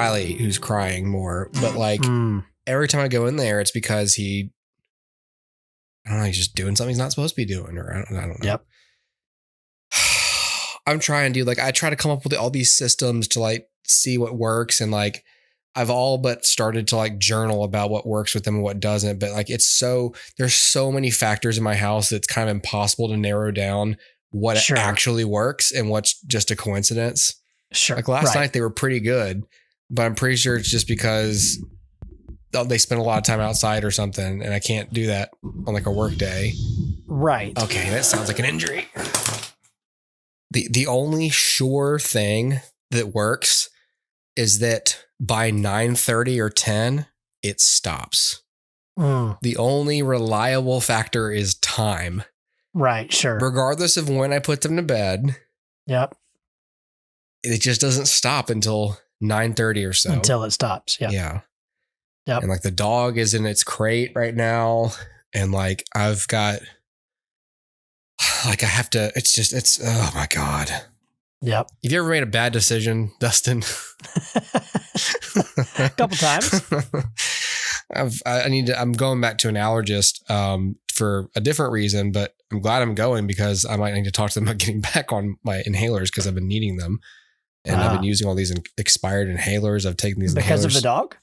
Riley who's crying more, but like every time I go in there, it's because I don't know, he's just doing something he's not supposed to be doing, or I don't know. Yep. I'm trying to I try to come up with all these systems to like see what works, and like I've all but started to like journal about what works with them and what doesn't. But like there's so many factors in my house that it's kind of impossible to narrow down what actually works and what's just a coincidence. Sure. Like last night they were pretty good, but I'm pretty sure it's just because they spend a lot of time outside or something, and I can't do that on like a work day. Right. Okay, that sounds like an injury. The only sure thing that works is that by 9:30 or 10, it stops. The only reliable factor is time. Right, sure. Regardless of when I put them to bed. Yep. It just doesn't stop until 9:30 or so. Until it stops. Yep. Yeah. Yep. And like the dog is in its crate right now. And like I've got, like I have to, it's, oh my God. Yep. Have you ever made a bad decision, Dustin? A couple times. I'm going back to an allergist for a different reason, but I'm glad I'm going because I might need to talk to them about getting back on my inhalers because I've been needing them. And I've been using all these expired inhalers. I've taken these because inhalers. Of the dog?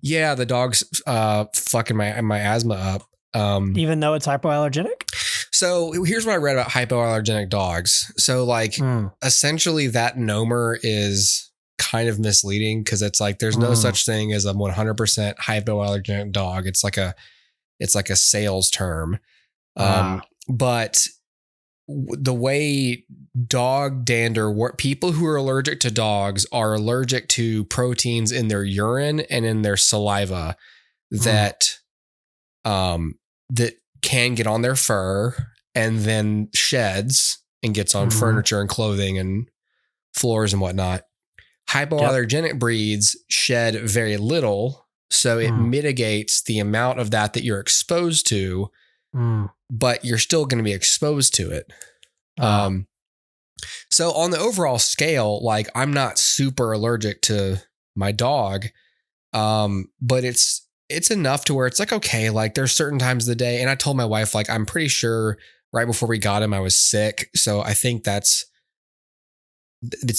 Yeah, the dog's fucking my asthma up. Even though it's hypoallergenic? So here's what I read about hypoallergenic dogs. So like essentially that nomer is kind of misleading because it's like there's no such thing as a 100% hypoallergenic dog. It's like a sales term. But the way dog dander work, people who are allergic to dogs are allergic to proteins in their urine and in their saliva that that can get on their fur and then sheds and gets on furniture and clothing and floors and whatnot. Hypoallergenic breeds shed very little, so it mitigates the amount of that you're exposed to. But you're still going to be exposed to it. So on the overall scale, like I'm not super allergic to my dog. But it's enough to where it's like, okay, like there's certain times of the day. And I told my wife, like, I'm pretty sure right before we got him, I was sick. So I think it's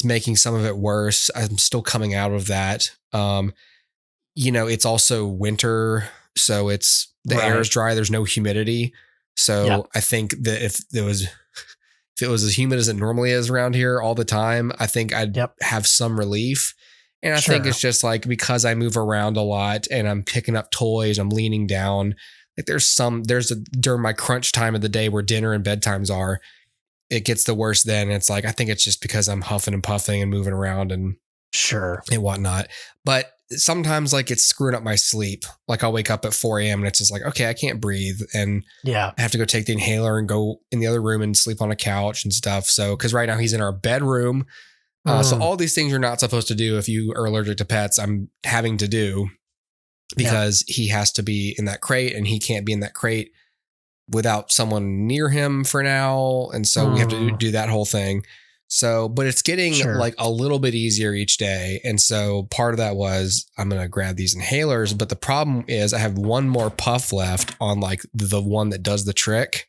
making some of it worse. I'm still coming out of that. It's also winter. So the air is dry. There's no humidity. So I think that if it was as humid as it normally is around here all the time, I think I'd have some relief. And I think it's just like, because I move around a lot and I'm picking up toys, I'm leaning down. Like during my crunch time of the day where dinner and bedtimes are, it gets the worst then. It's like, I think it's just because I'm huffing and puffing and moving around and whatnot. But sometimes like it's screwing up my sleep. Like I'll wake up at 4 a.m. and it's just like, okay, I can't breathe. And I have to go take the inhaler and go in the other room and sleep on a couch and stuff. So, cause right now he's in our bedroom. So all these things you're not supposed to do if you are allergic to pets, I'm having to do because he has to be in that crate and he can't be in that crate without someone near him for now. And so we have to do that whole thing. So, but it's getting like a little bit easier each day. And so part of that was I'm going to grab these inhalers. But the problem is I have one more puff left on like the one that does the trick.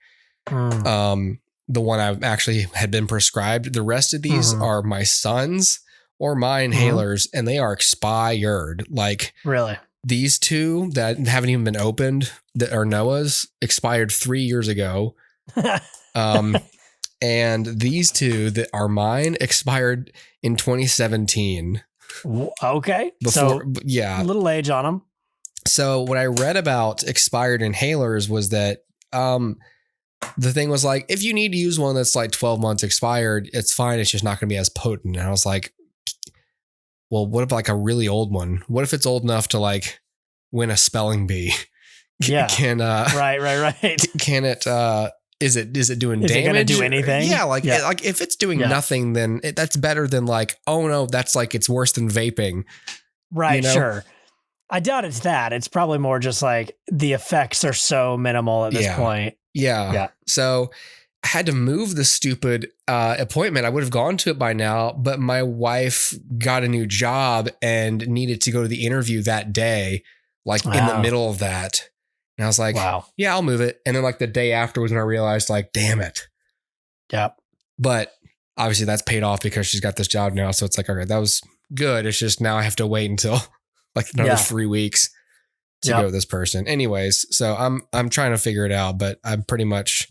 The one I actually had been prescribed. The rest of these are my son's or my inhalers, and they are expired. Like really, these two that haven't even been opened that are Noah's expired 3 years ago. And these two that are mine expired in 2017. Okay. Before, a little age on them. So what I read about expired inhalers was that, the thing was like, if you need to use one that's like 12 months expired, it's fine. It's just not going to be as potent. And I was like, well, what if like a really old one? What if it's old enough to like win a spelling bee? Right. Can it, is it doing damage? Is it going to do anything? Yeah. Like if it's doing nothing, then that's better than like, oh no, that's like, it's worse than vaping. Right. You know? Sure. I doubt it's that. It's probably more just like the effects are so minimal at this point. Yeah. So I had to move the stupid appointment. I would have gone to it by now, but my wife got a new job and needed to go to the interview that day, like in the middle of that. And I was like, wow, yeah, I'll move it. And then like the day after was when I realized like, damn it. Yeah. But obviously that's paid off because she's got this job now. So it's like, okay, that was good. It's just now I have to wait until like another 3 weeks to go with this person. Anyways, so I'm trying to figure it out, but I'm pretty much,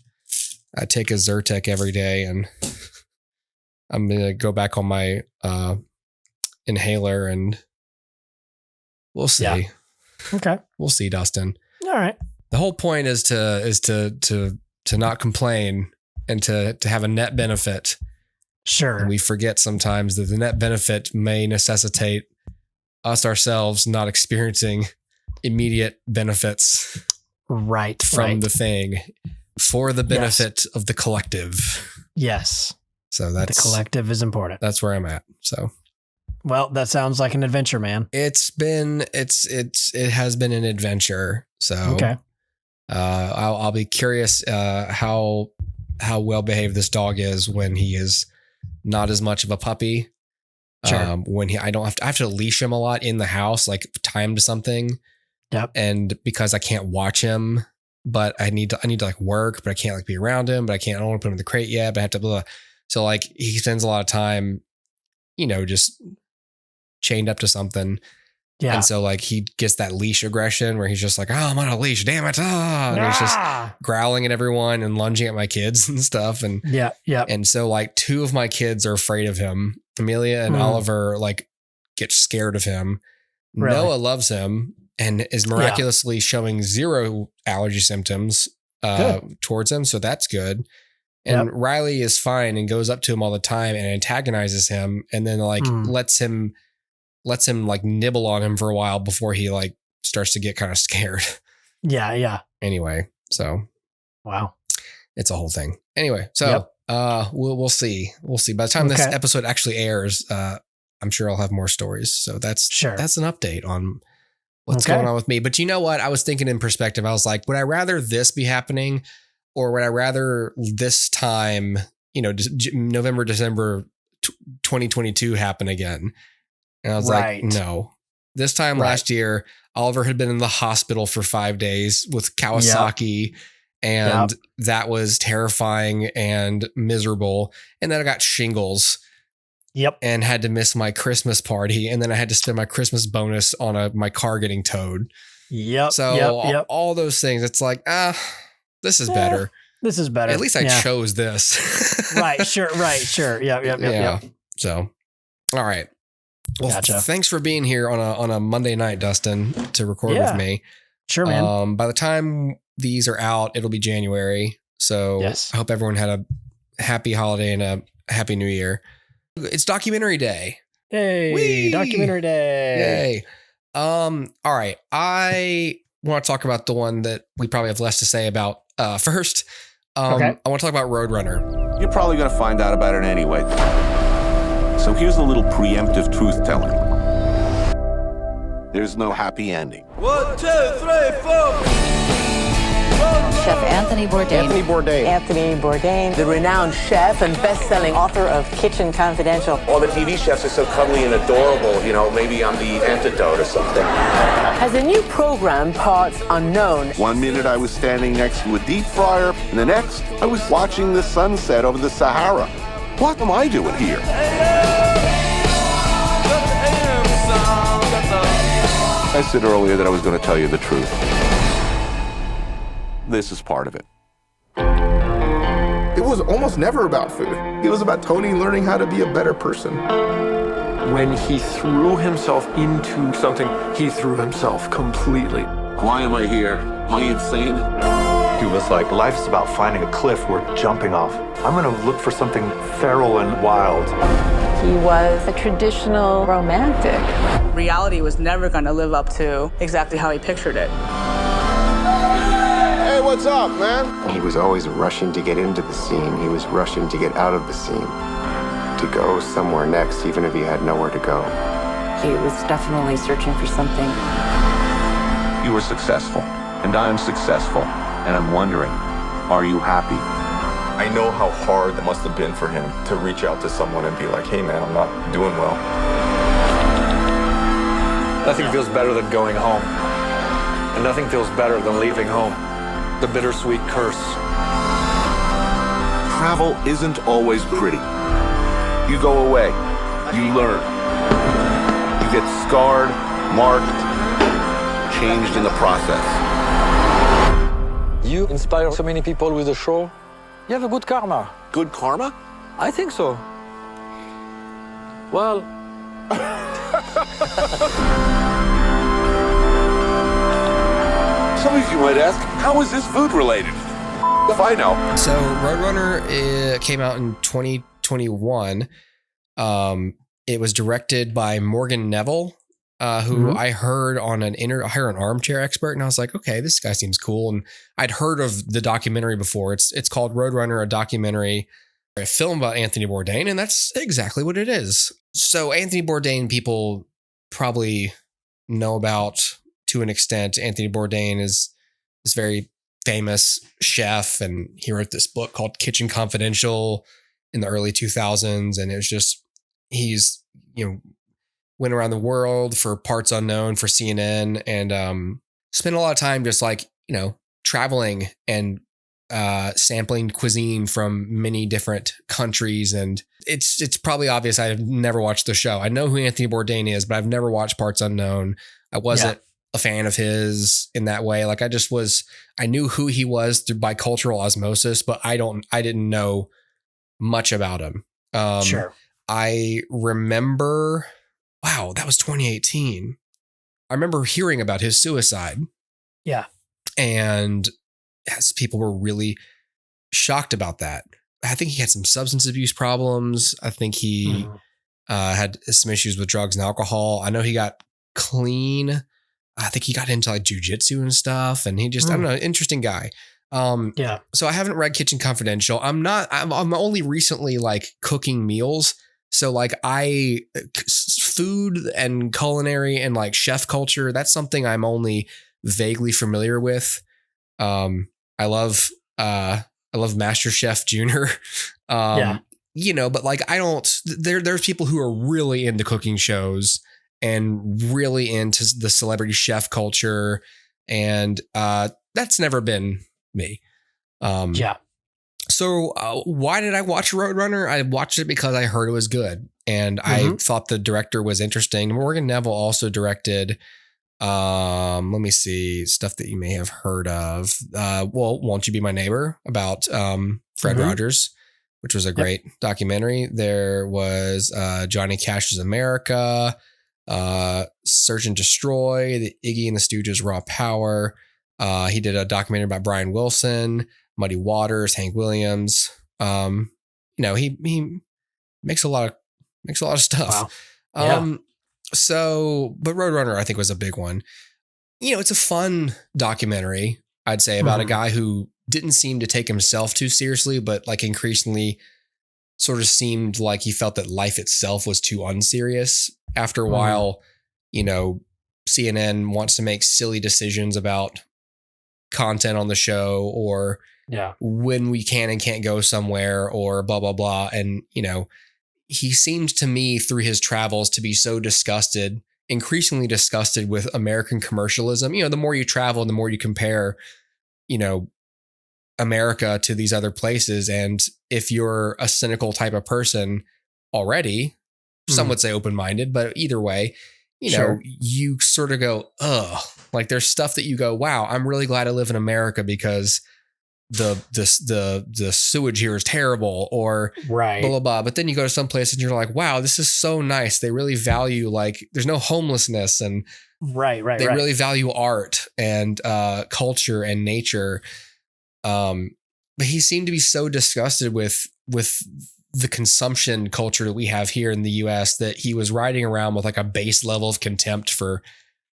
I take a Zyrtec every day and I'm going to go back on my inhaler and we'll see. Yeah. Okay. We'll see, Dustin. All right. The whole point is to not complain and to have a net benefit. Sure. And we forget sometimes that the net benefit may necessitate us ourselves not experiencing immediate benefits from the thing for the benefit of the collective. Yes. So that's the collective is important. That's where I'm at. So, well, that sounds like an adventure, man. It has been an adventure. So, okay. I'll be curious how well behaved this dog is when he is not as much of a puppy. Sure. When I have to leash him a lot in the house, like time to something. Yep. And because I can't watch him, but I need to like work, but I can't like be around him, but I don't want to put him in the crate yet, but I have to blah. So like he spends a lot of time, just chained up to something. Yeah. And so like he gets that leash aggression where he's just like, oh, I'm on a leash, damn it. And he's just growling at everyone and lunging at my kids and stuff. And yeah. And so like 2 of my kids are afraid of him. Amelia and Oliver like get scared of him. Really? Noah loves him and is miraculously showing 0 allergy symptoms towards him. So that's good. And Riley is fine and goes up to him all the time and antagonizes him and then like lets him like nibble on him for a while before he like starts to get kind of scared. Yeah. Anyway, so wow, it's a whole thing. Anyway, so we'll see. We'll see. By the time this episode actually airs, I'm sure I'll have more stories. So that's an update on what's going on with me. But you know what? I was thinking in perspective. I was like, would I rather this be happening or would I rather this time, November, December 2022 happen again? And I was like, no. This time last year, Oliver had been in the hospital for 5 days with Kawasaki, and that was terrifying and miserable. And then I got shingles. Yep. And had to miss my Christmas party. And then I had to spend my Christmas bonus on my car getting towed. Yep. So all those things, it's like, this is better. This is better. At least I chose this. Right. Sure. Yep. So, all right. Well, gotcha. Thanks for being here on a Monday night, Dustin, to record with me. Sure, man. By the time these are out, it'll be January. So I hope everyone had a happy holiday and a happy new year. It's documentary day. Hey, Whee! Documentary day. Yay. All right. I want to talk about the one that we probably have less to say about first. I want to talk about ROadrunner. You're probably going to find out about it anyway. So here's a little preemptive truth-telling. There's no happy ending. 1, 2, 3, 4. Chef Anthony Bourdain. The renowned chef and best-selling author of Kitchen Confidential. All the TV chefs are so cuddly and adorable, maybe I'm the antidote or something. Has a new program, Parts Unknown. 1 minute I was standing next to a deep fryer, and the next I was watching the sunset over the Sahara. What am I doing here? I said earlier that I was going to tell you the truth. This is part of it. It was almost never about food. It was about Tony learning how to be a better person. When he threw himself into something, he threw himself completely. Why am I here? Am I insane? He was like, life's about finding a cliff worth jumping off. I'm going to look for something feral and wild. He was a traditional romantic. Reality was never going to live up to exactly how he pictured it. Hey, what's up, man? He was always rushing to get into the scene. He was rushing to get out of the scene, to go somewhere next, even if he had nowhere to go. He was definitely searching for something. You were successful, and I'm successful, and I'm wondering, are you happy? I know how hard it must have been for him to reach out to someone and be like, hey man, I'm not doing well. Nothing feels better than going home. And nothing feels better than leaving home. The bittersweet curse. Travel isn't always pretty. You go away, you learn. You get scarred, marked, changed in the process. You inspire so many people with the show. You have a good karma. Good karma? I think so. Well... Some of you might ask, how is this food related? If I know. So ROadrunner came out in 2021. It was directed by Morgan Neville, who I heard on an armchair expert, and I was like, okay, this guy seems cool. And I'd heard of the documentary before. It's called ROadrunner, a documentary, a film about Anthony Bourdain, and that's exactly what it is. So Anthony Bourdain, people probably know about to an extent. Anthony Bourdain is very famous chef, and he wrote this book called Kitchen Confidential in the early 2000s, and it was just he's went around the world for Parts Unknown for CNN, and spent a lot of time just traveling and sampling cuisine from many different countries. And it's probably obvious I've never watched the show. I know who Anthony Bourdain is, but I've never watched Parts Unknown. I wasn't a fan of his in that way. Like I knew who he was by cultural osmosis, but I didn't know much about him. Sure. I remember, wow, that was 2018. I remember hearing about his suicide. Yeah. And yes, people were really shocked about that. I think he had some substance abuse problems. I think he had some issues with drugs and alcohol. I know he got clean. I think he got into like jujitsu and stuff. And he just, I don't know, interesting guy. So I haven't read Kitchen Confidential. I'm only recently like cooking meals. So like food and culinary and like chef culture, that's something I'm only vaguely familiar with. I love Master Chef Junior. But like there's people who are really into cooking shows and really into the celebrity chef culture. And that's never been me. So why did I watch ROadrunner? I watched it because I heard it was good. And I thought the director was interesting. Morgan Neville also directed, let me see, stuff that you may have heard of. Won't You Be My Neighbor, about Fred Rogers, which was a great documentary. There was Johnny Cash's America, Search and Destroy, the Iggy and the Stooges Raw Power. He did a documentary about Brian Wilson, Muddy Waters, Hank Williams. He makes a lot of stuff. Wow. But ROadrunner, I think, was a big one. It's a fun documentary, I'd say, about a guy who didn't seem to take himself too seriously, but like increasingly sort of seemed like he felt that life itself was too unserious. After a while, CNN wants to make silly decisions about content on the show, or when we can and can't go somewhere, or blah, blah, blah. And, he seemed to me through his travels to be so increasingly disgusted with American commercialism. The more you travel, the more you compare, America to these other places. And if you're a cynical type of person already, some would say open-minded, but either way, you sort of go, ugh, like there's stuff that you go, wow, I'm really glad I live in America because the sewage here is terrible, or blah, blah, blah. But then you go to some place and you're like, wow, this is so nice. They really value, like, there's no homelessness, and they really value art and culture and nature. But he seemed to be so disgusted with the consumption culture that we have here in the US that he was riding around with like a base level of contempt for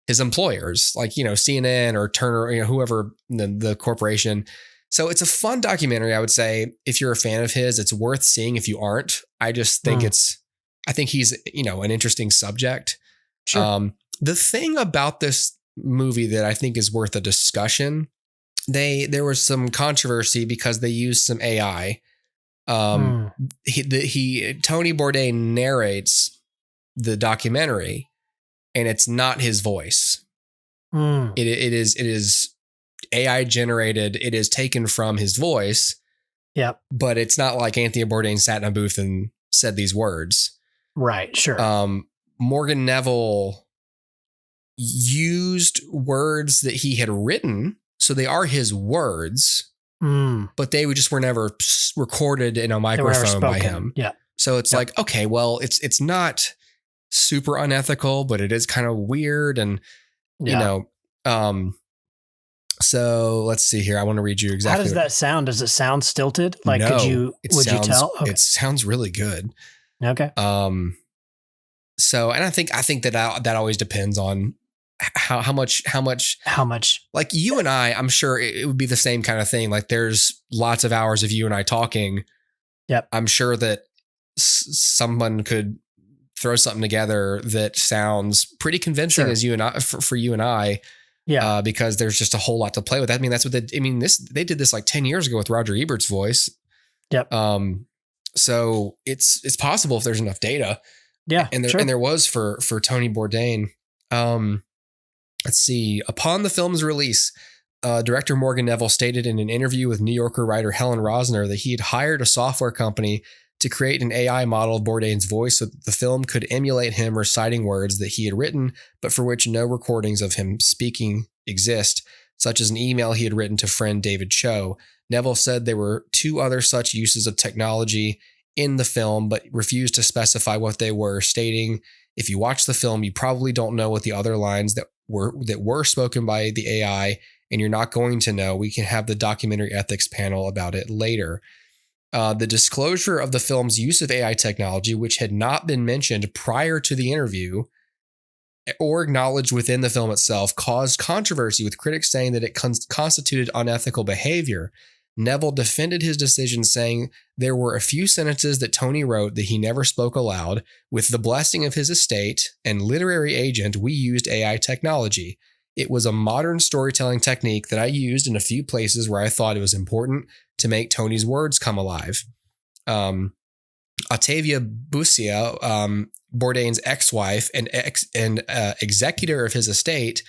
his employers, like, CNN or Turner, whoever, the corporation. So it's a fun documentary, I would say. If you're a fan of his, it's worth seeing. If you aren't, I just think I think he's, an interesting subject. Sure. The thing about this movie that I think is worth a discussion, there was some controversy because they used some AI Tony Bourdain narrates the documentary, and it's not his voice. It is AI generated. It is taken from his voice. Yeah. But it's not like Anthony Bourdain sat in a booth and said these words. Right. Sure. Morgan Neville used words that he had written. So they are his words, but they just were never recorded in a microphone by him. Yeah. So it's like, okay, well, it's not super unethical, but it is kind of weird. And, you know, so let's see here. I want to read you exactly. How does that sound? Does it sound stilted? Like, no, would you tell? Okay. It sounds really good. Okay. So, and I think that always depends on how much, like you and I'm sure it would be the same kind of thing. Like there's lots of hours of you and I talking. Yep. I'm sure that someone could throw something together that sounds pretty convincing as you and I, for you and I. Yeah. Because there's just a whole lot to play with. I mean, that's what they did this like 10 years ago with Roger Ebert's voice. Yep. So it's possible if there's enough data. Yeah. And there was for Tony Bourdain. Let's see. Upon the film's release, director Morgan Neville stated in an interview with New Yorker writer Helen Rosner that he had hired a software company to create an AI model of Bourdain's voice so that the film could emulate him reciting words that he had written, but for which no recordings of him speaking exist, such as an email he had written to friend David Cho. Neville said there were 2 other such uses of technology in the film, but refused to specify what they were, stating, "If you watch the film, you probably don't know what the other lines that were spoken by the AI, and you're not going to know. We can have the documentary ethics panel about it later." The disclosure of the film's use of AI technology, which had not been mentioned prior to the interview or acknowledged within the film itself, caused controversy, with critics saying that it constituted unethical behavior. Neville defended his decision, saying there were a few sentences that Tony wrote that he never spoke aloud. With the blessing of his estate and literary agent, we used AI technology. It was a modern storytelling technique that I used in a few places where I thought it was important to make Tony's words come alive. Octavia Busia, Bourdain's ex-wife and executor of his estate,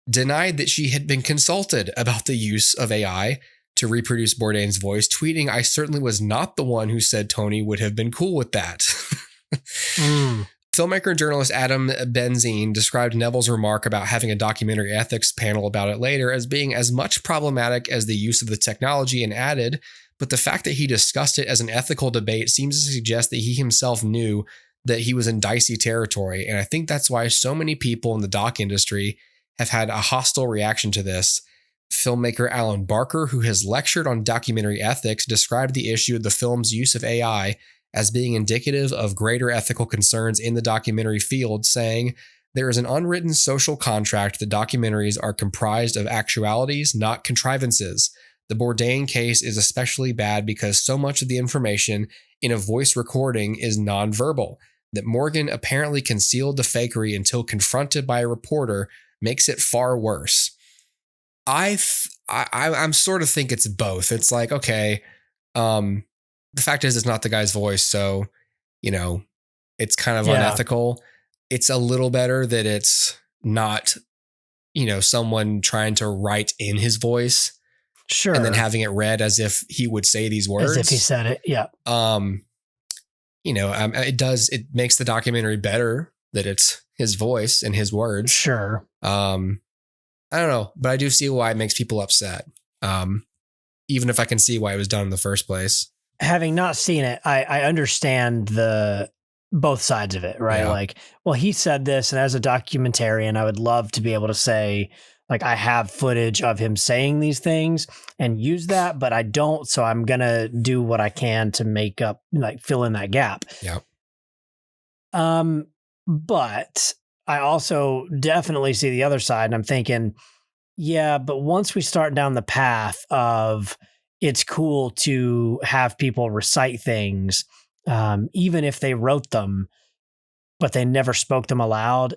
denied that she had been consulted about the use of AI to reproduce Bourdain's voice, tweeting, "I certainly was not the one who said Tony would have been cool with that." Filmmaker and journalist Adam Benzine described Neville's remark about having a documentary ethics panel about it later as being as much problematic as the use of the technology, and added, "But the fact that he discussed it as an ethical debate seems to suggest that he himself knew that he was in dicey territory, and I think that's why so many people in the doc industry have had a hostile reaction to this." Filmmaker Alan Barker, who has lectured on documentary ethics, described the issue of the film's use of AI as being indicative of greater ethical concerns in the documentary field, saying, "There is an unwritten social contract that documentaries are comprised of actualities, not contrivances. The Bourdain case is especially bad because so much of the information in a voice recording is nonverbal. That Morgan apparently concealed the fakery until confronted by a reporter makes it far worse." I'm sort of think it's both. It's like, okay, the fact is it's not the guy's voice, so, you know, it's kind of unethical. It's a little better that it's not, you know, someone trying to write in his voice. Sure. And then having it read as if he would say these words. As if he said it. Yeah. You know, it makes the documentary better that it's his voice and his words. Sure. I don't know, but I do see why it makes people upset. Even if I can see why it was done in the first place. Having not seen it, I understand both sides of it, right? Yeah. Like, well, he said this, and as a documentarian, I would love to be able to say, like, I have footage of him saying these things and use that, but I don't. So I'm going to do what I can to make up, like, fill in that gap. Yeah. But I also definitely see the other side, and I'm thinking, yeah, but once we start down the path of it's cool to have people recite things, even if they wrote them, but they never spoke them aloud,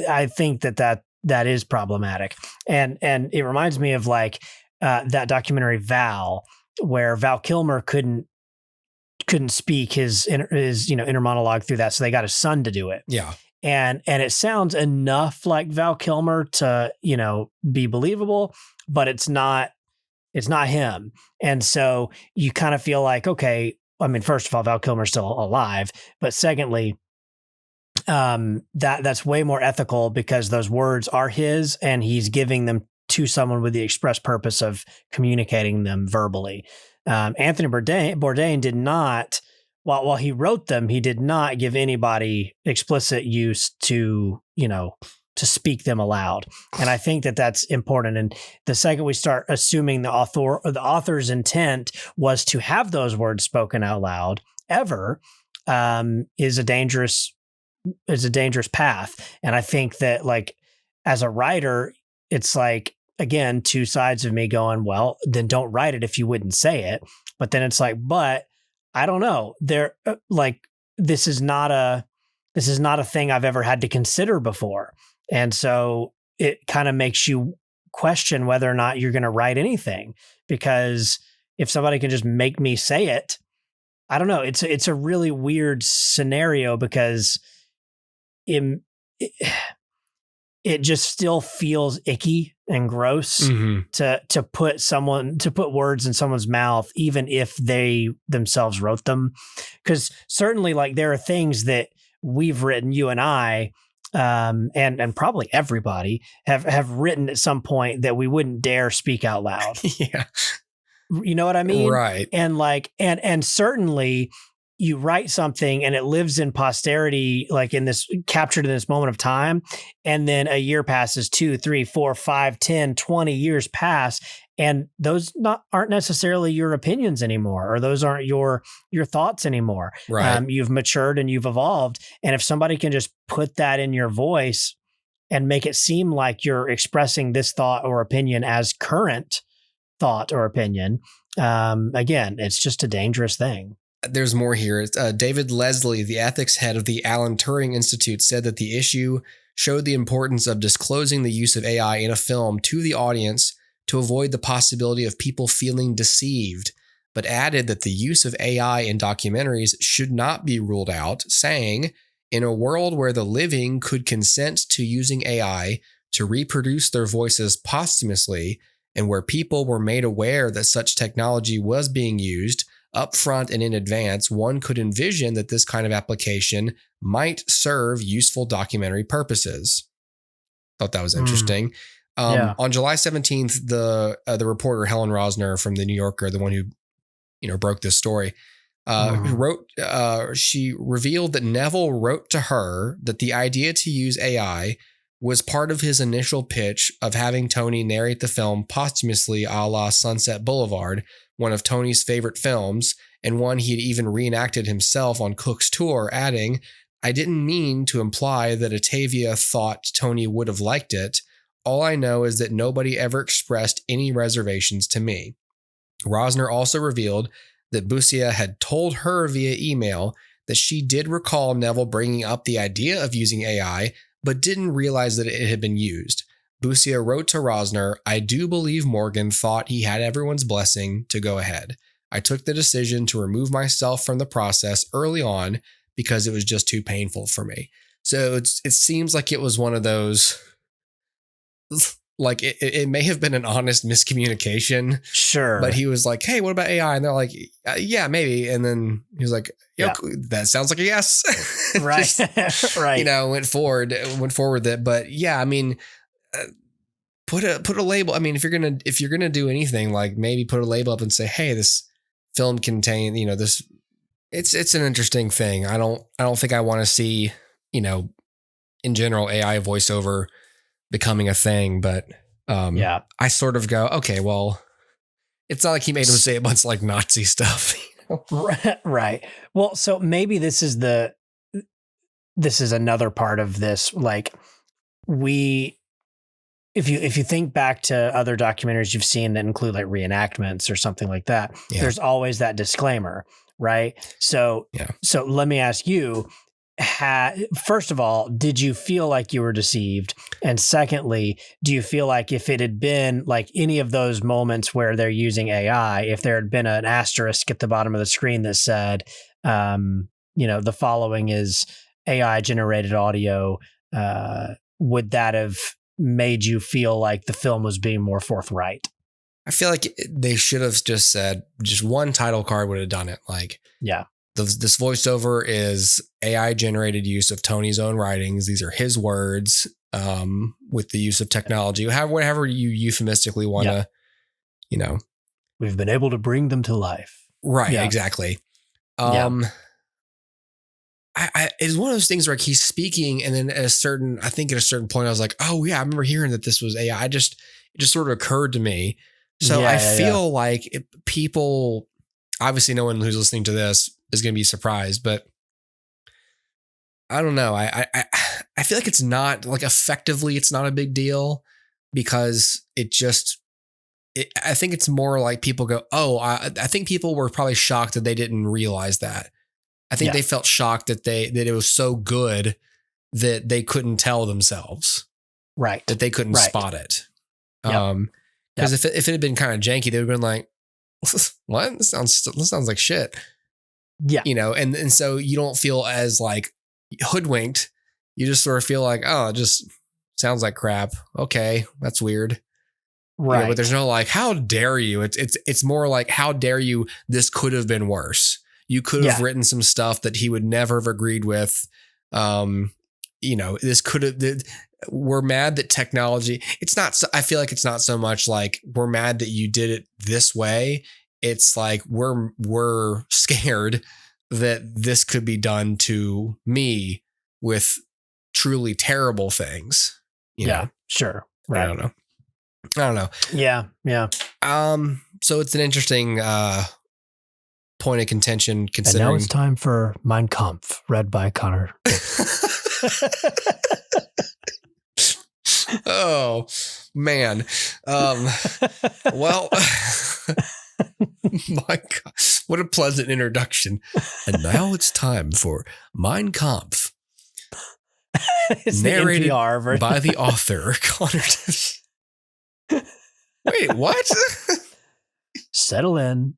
I think that is problematic. And it reminds me of like that documentary Val, where Val Kilmer couldn't couldn't speak his inner monologue through that. So they got his son to do it. Yeah. And it sounds enough like Val Kilmer to, be believable, but it's not him. And so you kind of feel like, okay, I mean, first of all, Val Kilmer's still alive, but secondly, that's way more ethical because those words are his and he's giving them to someone with the express purpose of communicating them verbally. Anthony Bourdain did not, while he wrote them, he did not give anybody explicit use to speak them aloud. And I think that that's important. And the second we start assuming the author's intent was to have those words spoken out loud ever, is a dangerous path. And I think that, like, as a writer, it's like, again, two sides of me going, well, then don't write it if you wouldn't say it. But then it's like, but I don't know. This is not a thing I've ever had to consider before. And so it kind of makes you question whether or not you're going to write anything, because if somebody can just make me say it, I don't know. It's a really weird scenario because it just still feels icky and gross to put words in someone's mouth, even if they themselves wrote them. Because certainly, like, there are things that we've written, you and I, and probably everybody have written at some point that we wouldn't dare speak out loud. Yeah. You know what I mean? Right. And like, and certainly you write something and it lives in posterity, like captured in this moment of time. And then a year passes, 2, 3, 4, 5, 10, 20 years pass. And those aren't necessarily your opinions anymore, or those aren't your thoughts anymore. Right. You've matured and you've evolved. And if somebody can just put that in your voice and make it seem like you're expressing this thought or opinion as current thought or opinion, again, it's just a dangerous thing. There's more here. David Leslie, the ethics head of the Alan Turing Institute, said that the issue showed the importance of disclosing the use of AI in a film to the audience to avoid the possibility of people feeling deceived, but added that the use of AI in documentaries should not be ruled out, saying, in a world where the living could consent to using AI to reproduce their voices posthumously, and where people were made aware that such technology was being used upfront and in advance, one could envision that this kind of application might serve useful documentary purposes. Thought that was interesting. On July 17th, the reporter Helen Rosner from the New Yorker, the one who broke this story, she revealed that Neville wrote to her that the idea to use AI was part of his initial pitch of having Tony narrate the film posthumously, a la Sunset Boulevard, one of Tony's favorite films, and one he had even reenacted himself on Cook's tour, adding, "I didn't mean to imply that Atavia thought Tony would have liked it. All I know is that nobody ever expressed any reservations to me." Rosner also revealed that Busia had told her via email that she did recall Neville bringing up the idea of using AI, but didn't realize that it had been used. Busia wrote to Rosner, "I do believe Morgan thought he had everyone's blessing to go ahead. I took the decision to remove myself from the process early on because it was just too painful for me." So it seems like it was one of those, like it may have been an honest miscommunication. Sure. But he was like, "Hey, what about AI?" And they're like, "Yeah, maybe." And then he was like, "Yo, that sounds like a yes." Right. Just, right. Went forward with it. But yeah, I mean, put a label. I mean, if you're gonna do anything, like maybe put a label up and say, "Hey, this film contains, this." It's an interesting thing. I don't think I want to see, in general, AI voiceover becoming a thing, but I sort of go, okay, well, it's not like he made him say a bunch of like Nazi stuff. Right. Well, so maybe this is another part of this. Like if you think back to other documentaries you've seen that include like reenactments or something like that, there's always that disclaimer, right? So let me ask you, first of all, did you feel like you were deceived? And secondly, do you feel like if it had been like any of those moments where they're using AI, if there had been an asterisk at the bottom of the screen that said, the following is AI generated audio, would that have made you feel like the film was being more forthright? I feel like they should have just said, just one title card would have done it. Like, yeah. This voiceover is AI generated use of Tony's own writings. These are his words with the use of technology, whatever you euphemistically want to, We've been able to bring them to life. Right. Yeah. Exactly. It's one of those things where he's speaking and then at a certain point I was like, oh yeah, I remember hearing that this was AI. It just sort of occurred to me. So I feel like people, obviously no one who's listening to this is going to be surprised, but I don't know. I feel like it's not like effectively, it's not a big deal because I think it's more like people go, oh, I think people were probably shocked that they didn't realize that. I think they felt shocked that it was so good that they couldn't tell themselves. Right. That they couldn't spot it. Because if it had been kind of janky, they would have been like, what? This sounds like shit. Yeah. And so you don't feel as like hoodwinked. You just sort of feel like, oh, it just sounds like crap. Okay. That's weird. Right. But there's no like, how dare you? It's more like, how dare you? This could have been worse. You could have written some stuff that he would never have agreed with. This could have, we're mad that technology, I feel like it's not so much like we're mad that you did it this way. It's like, we're scared that this could be done to me with truly terrible things. You know? Sure. Right. I don't know. Yeah. Yeah. So it's an interesting, point of contention considering. And now it's time for Mein Kampf, read by Connor. Oh man. Well, my God, what a pleasant introduction. And now it's time for Mein Kampf. Narrated by the author, Connor. Wait, what? Settle in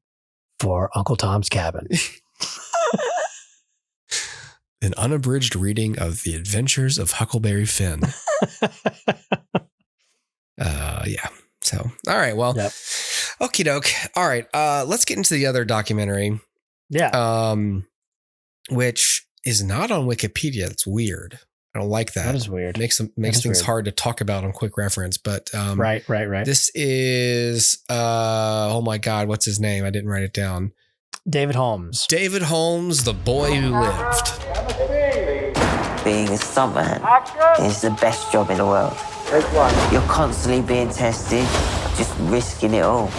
for Uncle Tom's Cabin. An unabridged reading of The Adventures of Huckleberry Finn. Yeah. So, all right. Well, okie doke. All right. Let's get into the other documentary. Yeah. Which is not on Wikipedia. That's weird. I don't like that. That is weird. Makes things hard to talk about on quick reference. But right. This is oh my God, what's his name? I didn't write it down. David Holmes. David Holmes, the boy who lived. Being a stuntman is the best job in the world. You're constantly being tested, just risking it all.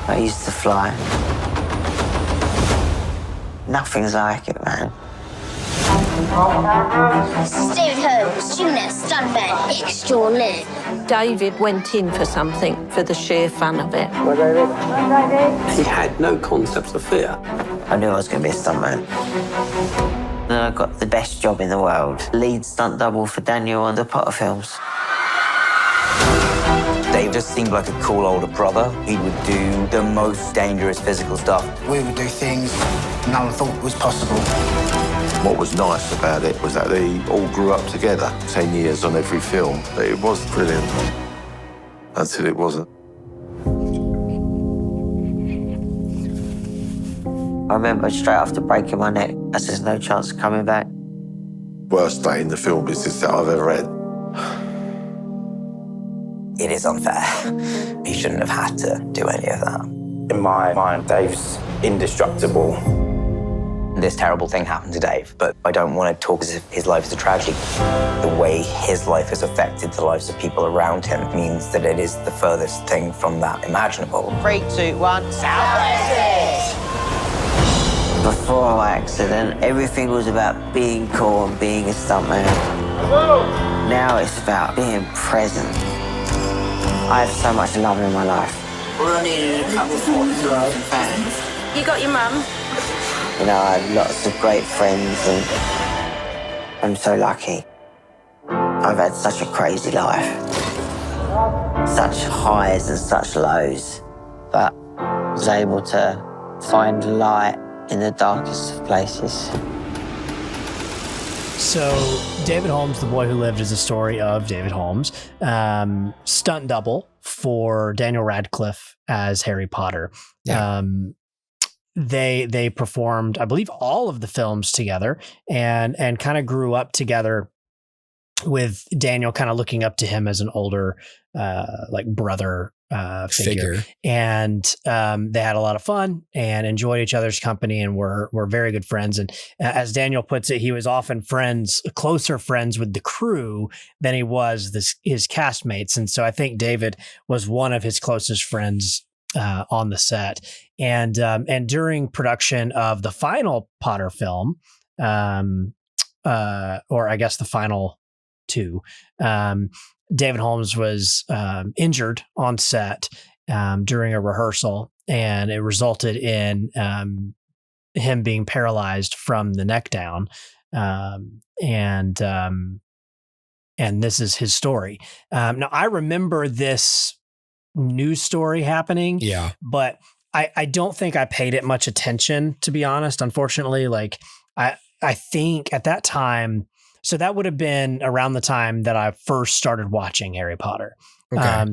I used to fly. Nothing's like it, man. David Holmes, Junior stuntman extraordinaire. David went in for something for the sheer fun of it. He had no concept of fear. I knew I was going to be a stuntman. Then I got the best job in the world. Lead stunt double for Daniel on the Potter films. Dave just seemed like a cool older brother. He would do the most dangerous physical stuff. We would do things no one thought was possible. What was nice about it was that they all grew up together, 10 years on every film. It was brilliant, until it wasn't. I remember straight after breaking my neck, I said, there's no chance of coming back. Worst day in the film business that I've ever had. It is unfair. He shouldn't have had to do any of that. In my mind, Dave's indestructible. This terrible thing happened to Dave, but I don't want to talk as if his life is a tragedy. The way his life has affected the lives of people around him means that it is the furthest thing from that imaginable. 3, 2, 1, Southwest! Before my accident, everything was about being cool and being a stuntman. Now it's about being present. I have so much love in my life. All I needed a couple of fans. You got your mum? You know, I had lots of great friends and I'm so lucky. I've had such a crazy life. Such highs and such lows. But I was able to find light in the darkest of places. So, David Holmes, The Boy Who Lived, is a story of David Holmes, stunt double for Daniel Radcliffe as Harry Potter. Yeah. They performed, I believe, all of the films together and kind of grew up together, with Daniel kind of looking up to him as an older like brother figure. And they had a lot of fun and enjoyed each other's company and were very good friends. And as Daniel puts it, he was often closer friends with the crew than he was his castmates. And so I think David was one of his closest friends on the set. And during production of the final Potter film, or I guess the final two, David Holmes was injured on set during a rehearsal, and it resulted in him being paralyzed from the neck down. And this is his story. Now, I remember this news story happening, but I don't think I paid it much attention, to be honest. Unfortunately, like I think at that time, so that would have been around the time that I first started watching Harry Potter. Okay.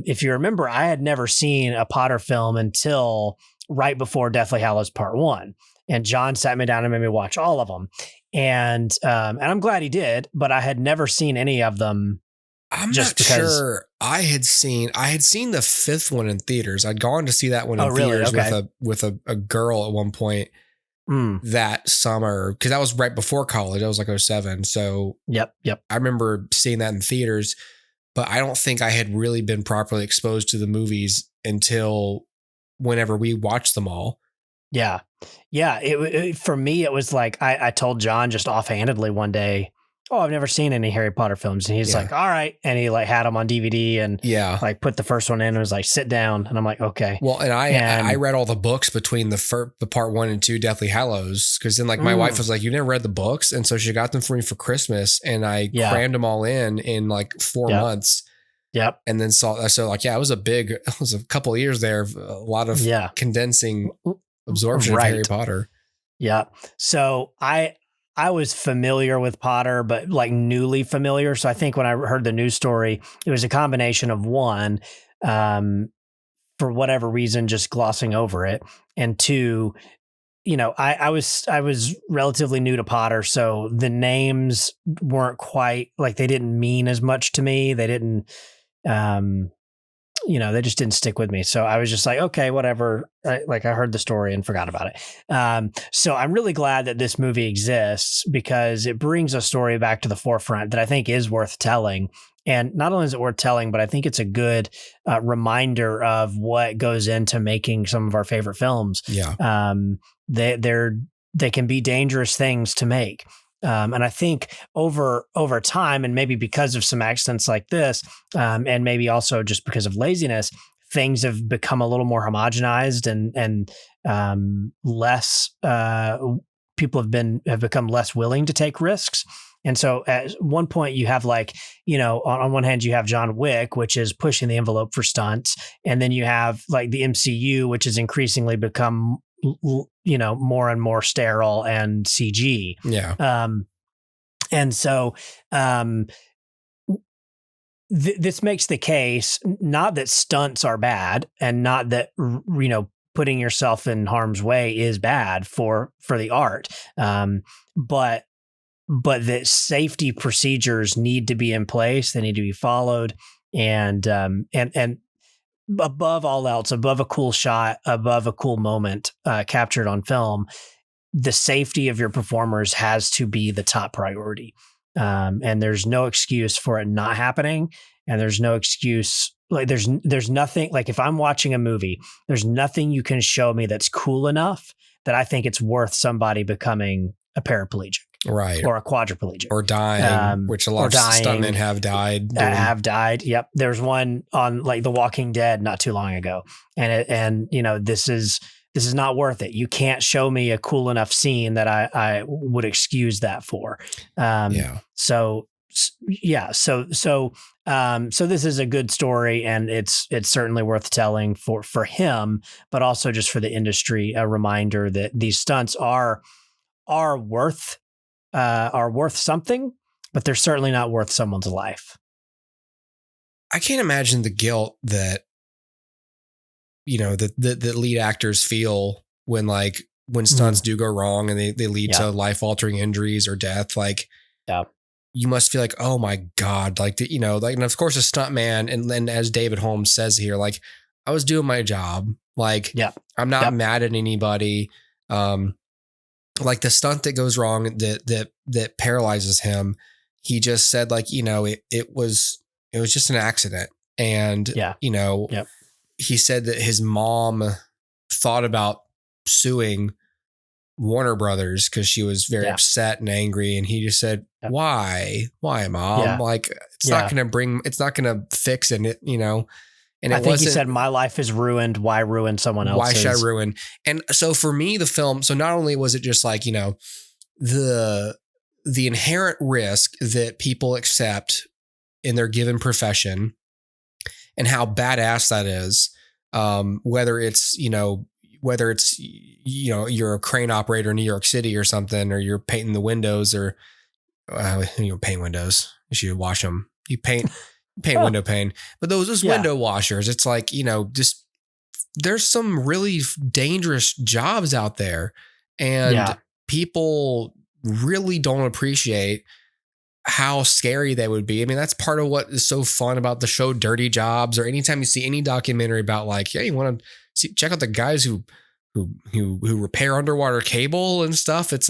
If you remember, I had never seen a Potter film until right before Deathly Hallows Part 1. And John sat me down and made me watch all of them. And I'm glad he did, but I had never seen any of them. I'm not sure. I had seen the fifth one in theaters. I'd gone to see that one in theaters with a girl at one point. That summer, because that was right before college. I was like 07. So yep. I remember seeing that in theaters, but I don't think I had really been properly exposed to the movies until whenever we watched them all. Yeah. It for me, it was like I told John just offhandedly one day, "Oh, I've never seen any Harry Potter films." And he's like, "All right." And he like had them on DVD and like put the first one in and was like, "Sit down." And I'm like, "Okay." Well, and I read all the books between the part 1 and 2 Deathly Hallows, because then like my wife was like, "You never read the books?" And so she got them for me for Christmas, and I crammed them all in like 4 months. Yep. And then it was a couple of years there, a lot of condensing absorption of Harry Potter. Yeah. So I was familiar with Potter, but like newly familiar. So I think when I heard the news story, it was a combination of one, for whatever reason, just glossing over it. And two, I was relatively new to Potter. So the names weren't quite like, they didn't mean as much to me. They didn't, they just didn't stick with me. So I was just like, okay, whatever. I heard the story and forgot about it. So I'm really glad that this movie exists, because it brings a story back to the forefront that I think is worth telling. And not only is it worth telling, but I think it's a good reminder of what goes into making some of our favorite films. Yeah. They can be dangerous things to make. And I think over time, and maybe because of some accidents like this, and maybe also just because of laziness, things have become a little more homogenized and less. People have become less willing to take risks. And so at one point you have on one hand, you have John Wick, which is pushing the envelope for stunts. And then you have like the MCU, which has increasingly become more and more sterile and CG. Yeah. And so this makes the case, not that stunts are bad and not that, putting yourself in harm's way is bad for the art. But that safety procedures need to be in place. They need to be followed. And above all else, above a cool shot, above a cool moment captured on film, the safety of your performers has to be the top priority. And there's no excuse for it not happening. And there's no excuse, like there's nothing, like if I'm watching a movie, there's nothing you can show me that's cool enough that I think it's worth somebody becoming a paraplegic. Right. Or a quadriplegic. Or dying, which a lot of stuntmen have died. Have died. Yep. There's one on like The Walking Dead not too long ago. And this is this is not worth it. You can't show me a cool enough scene that I would excuse that for. So this is a good story, and it's certainly worth telling for him, but also just for the industry, a reminder that these stunts are worth something, but they're certainly not worth someone's life. I can't imagine the guilt that, that lead actors feel when stunts do go wrong and they lead to life-altering injuries or death. You must feel like, oh my God, and of course a stunt man. And then as David Holmes says here, I was doing my job. I'm not mad at anybody. The stunt that goes wrong that paralyzes him. He just said it was just an accident. And, he said that his mom thought about suing Warner Brothers because she was very upset and angry. And he just said, why, mom? It's not going to fix it, And I think he said, my life is ruined. Why ruin someone else's? Why should I ruin? And so for me, the film, so not only was it just the inherent risk that people accept in their given profession and how badass that is, whether it's you're a crane operator in New York City or something, or you're painting the windows or, paint windows. You should wash them. You paint window pane, but those window washers, it's just, there's some really dangerous jobs out there, and people really don't appreciate how scary they would be. I mean, that's part of what is so fun about the show Dirty Jobs, or anytime you see any documentary about you want to check out the guys who repair underwater cable and stuff. It's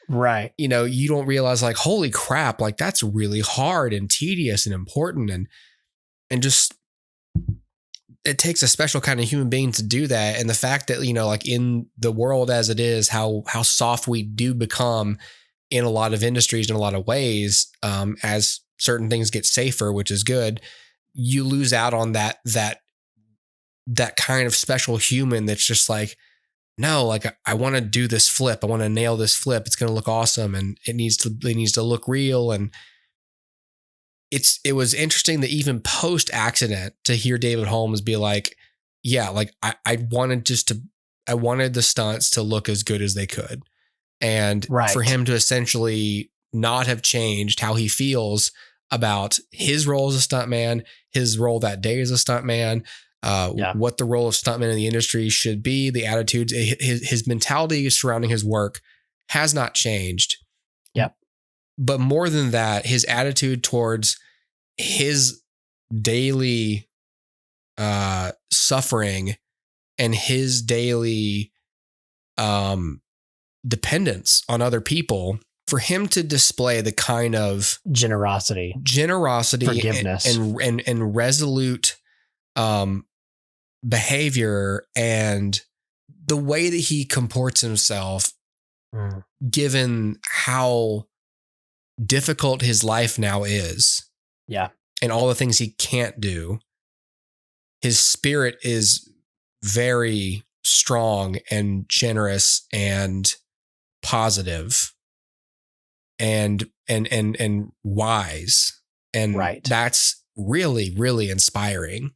right. You don't realize holy crap, that's really hard and tedious and important. And just, it takes a special kind of human being to do that. And the fact that, in the world as it is, how soft we do become in a lot of industries, in a lot of ways, as certain things get safer, which is good, you lose out on that kind of special human that's just no, I want to do this flip. I want to nail this flip. It's going to look awesome. And it needs to look real. And it was interesting that even post accident to hear David Holmes be I wanted the stunts to look as good as they could. And for him to essentially not have changed how he feels about his role as a stuntman, his role that day as a stuntman, what the role of stuntman in the industry should be, the attitudes, his mentality surrounding his work has not changed. Yep. But more than that, his attitude towards his daily suffering and his daily dependence on other people, for him to display the kind of generosity, forgiveness, and resolute behavior, and the way that he comports himself, given how difficult his life now is. Yeah. And all the things he can't do. His spirit is very strong and generous and positive and wise. And that's really, really inspiring.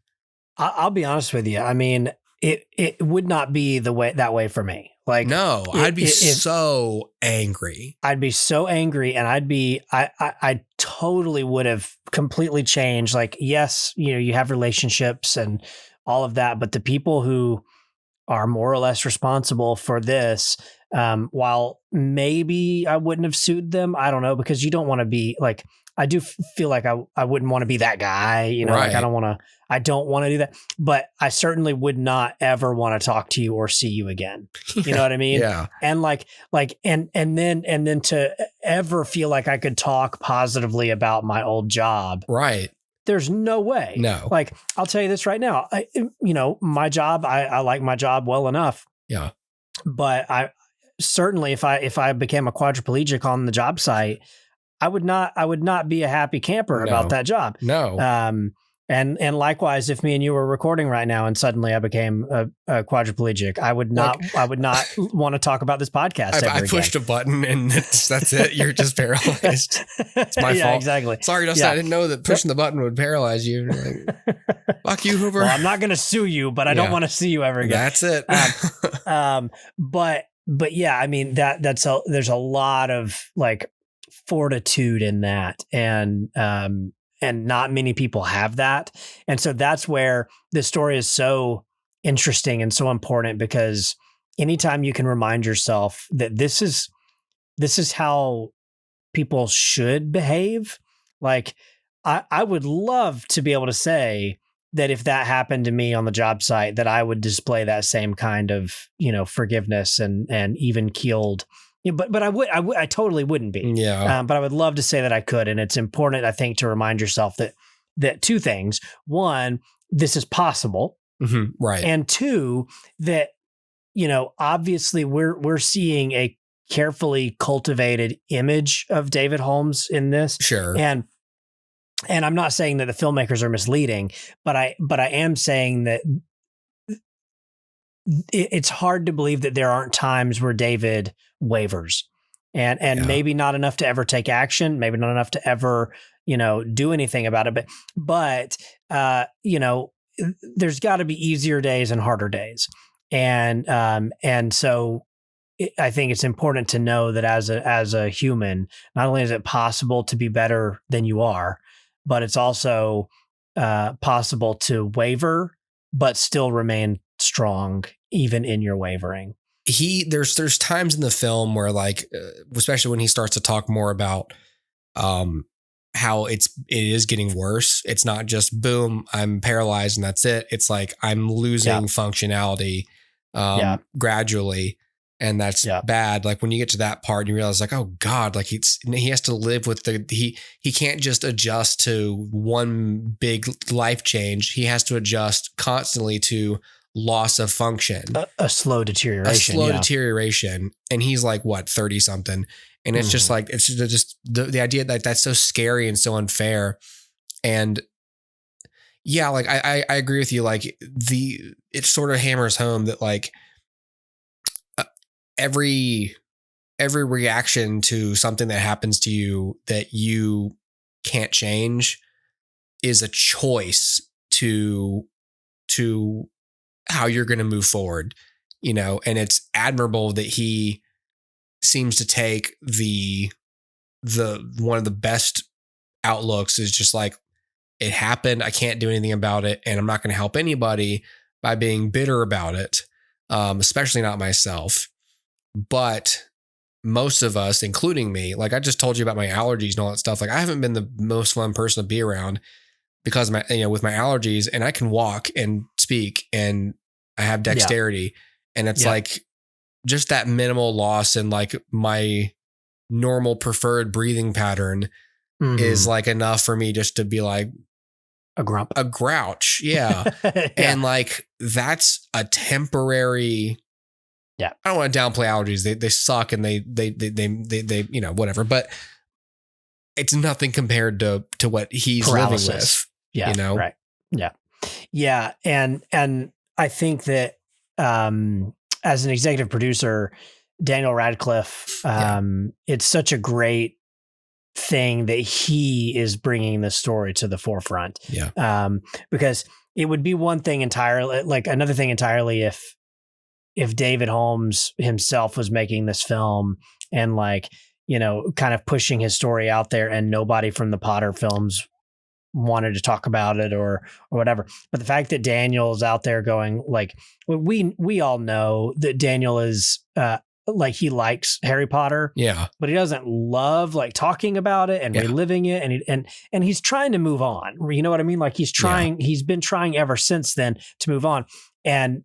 I'll be honest with you. I mean, it would not be that way for me. No, I'd be so angry. I'd be so angry, and I totally would have completely changed. Yes, you have relationships and all of that, but the people who are more or less responsible for this, while maybe I wouldn't have sued them, I don't know, because you don't want to be I do feel like I wouldn't want to be that guy, I don't want to do that, but I certainly would not ever want to talk to you or see you again. You know what I mean? Yeah. And and then to ever feel like I could talk positively about my old job. Right. There's no way. No. I'll tell you this right now. My job, I like my job well enough. Yeah. But I certainly, if I became a quadriplegic on the job site, I would not be a happy camper about that job. No. And likewise, if me and you were recording right now and suddenly I became a quadriplegic, I would not want to talk about this podcast. I pushed a button and that's it. You're just paralyzed. It's my fault. Exactly. Sorry, Dustin. I didn't know that pushing the button would paralyze you. Like, fuck you, Hoover. Well, I'm not going to sue you, but I don't want to see you ever again. That's it. But yeah, I mean there's a lot of like fortitude in that, and not many people have that. And so that's where the story is so interesting and so important, because anytime you can remind yourself that this is how people should behave. Like I would love to be able to say that if that happened to me on the job site, that I would display that same kind of, forgiveness and even keeled. But I totally wouldn't be. Yeah. But I would love to say that I could. And it's important, I think, to remind yourself that two things. One, this is possible. Mm-hmm, right. And two, that, obviously we're seeing a carefully cultivated image of David Holmes in this. Sure. And I'm not saying that the filmmakers are misleading, but I am saying that it's hard to believe that there aren't times where David wavers and maybe not enough to ever take action, maybe not enough to ever, do anything about it. But there's got to be easier days and harder days. And so I think it's important to know that as a human, not only is it possible to be better than you are, but it's also possible to waver, but still remain strong even in your wavering. There's times in the film where, like, especially when he starts to talk more about how it is getting worse. It's not just boom, I'm paralyzed and that's it. It's like I'm losing functionality gradually, and that's bad. Like when you get to that part, you realize like, oh God, like he has to live with he can't just adjust to one big life change. He has to adjust constantly to loss of function, a slow deterioration, and he's like what 30 something, and it's just like it's just the idea that that's so scary and so unfair. And yeah, like I agree with you. Like it sort of hammers home that like every reaction to something that happens to you that you can't change is a choice to how you're going to move forward, and it's admirable that he seems to take the one of the best outlooks is just like, it happened. I can't do anything about it. And I'm not going to help anybody by being bitter about it. Especially not myself, but most of us, including me, like I just told you about my allergies and all that stuff. Like I haven't been the most fun person to be around because with my allergies, and I can walk and speak and I have dexterity, and it's like just that minimal loss in like my normal preferred breathing pattern is like enough for me just to be like a grouch. Yeah. And like, that's a temporary, I don't want to downplay allergies. They suck and they whatever, but it's nothing compared to what he's paralysis. Living with. Yeah. Right. Yeah. Yeah. And I think that, as an executive producer, Daniel Radcliffe, it's such a great thing that he is bringing the story to the forefront. Yeah. Because it would be one thing entirely, like another thing entirely, if David Holmes himself was making this film and like, kind of pushing his story out there and nobody from the Potter films wanted to talk about it or whatever. But the fact that Daniel is out there going like, we all know that Daniel is like he likes Harry Potter, but he doesn't love like talking about it and reliving it, and he's trying to move on. You know what I mean? Like he's trying. He's been trying ever since then to move on, and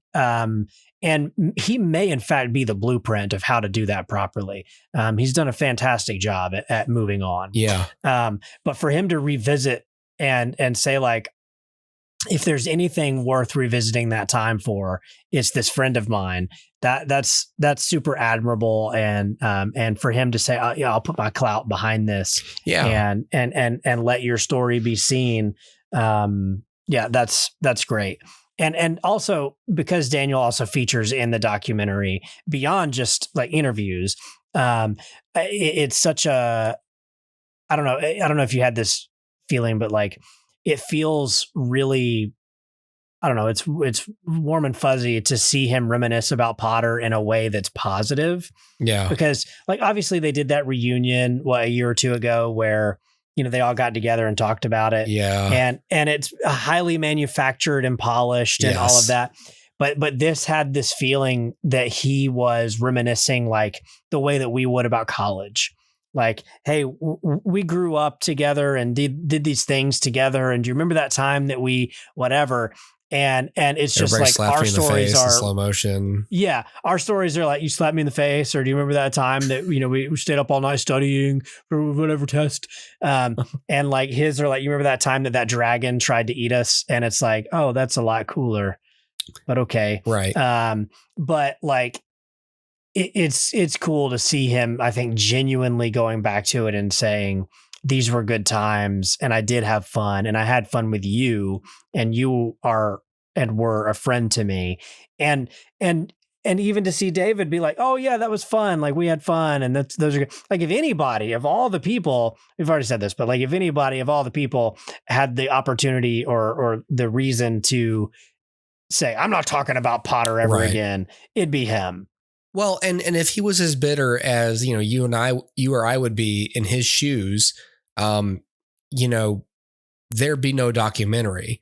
he may in fact be the blueprint of how to do that properly. He's done a fantastic job at moving on. Yeah. But for him to revisit and say like, if there's anything worth revisiting that time for, it's this friend of mine. That's super admirable. And for him to say, I'll put my clout behind this. Yeah. And let your story be seen. Yeah, that's great. And also because Daniel also features in the documentary beyond just like interviews, it's such a, I don't know if you had this feeling, but like it feels really, I don't know, it's warm and fuzzy to see him reminisce about Potter in a way that's positive. Yeah. Because like obviously they did that reunion a year or two ago where, you know, they all got together and talked about it. Yeah. And it's highly manufactured and polished and all of that. But this had this feeling that he was reminiscing like the way that we would about college. Like, hey, we grew up together and did these things together. And do you remember that time that we whatever? And it's just Everybody like our stories are in slow motion. Yeah. Our stories are like, you slapped me in the face, or do you remember that time that, you know, we stayed up all night studying for whatever test? And like his are like, you remember that time that dragon tried to eat us? And it's like, oh, that's a lot cooler, but okay. Right. But like, it's cool to see him, I think, genuinely going back to it and saying, these were good times and I did have fun and I had fun with you and you are and were a friend to me. And even to see David be like, oh yeah, that was fun. Like we had fun. And those are good. Like if anybody of all the people, we've already said this, but like if anybody of all the people had the opportunity or the reason to say, I'm not talking about Potter ever again, it'd be him. Well, and if he was as bitter as, you know, you or I would be in his shoes, you know, there'd be no documentary.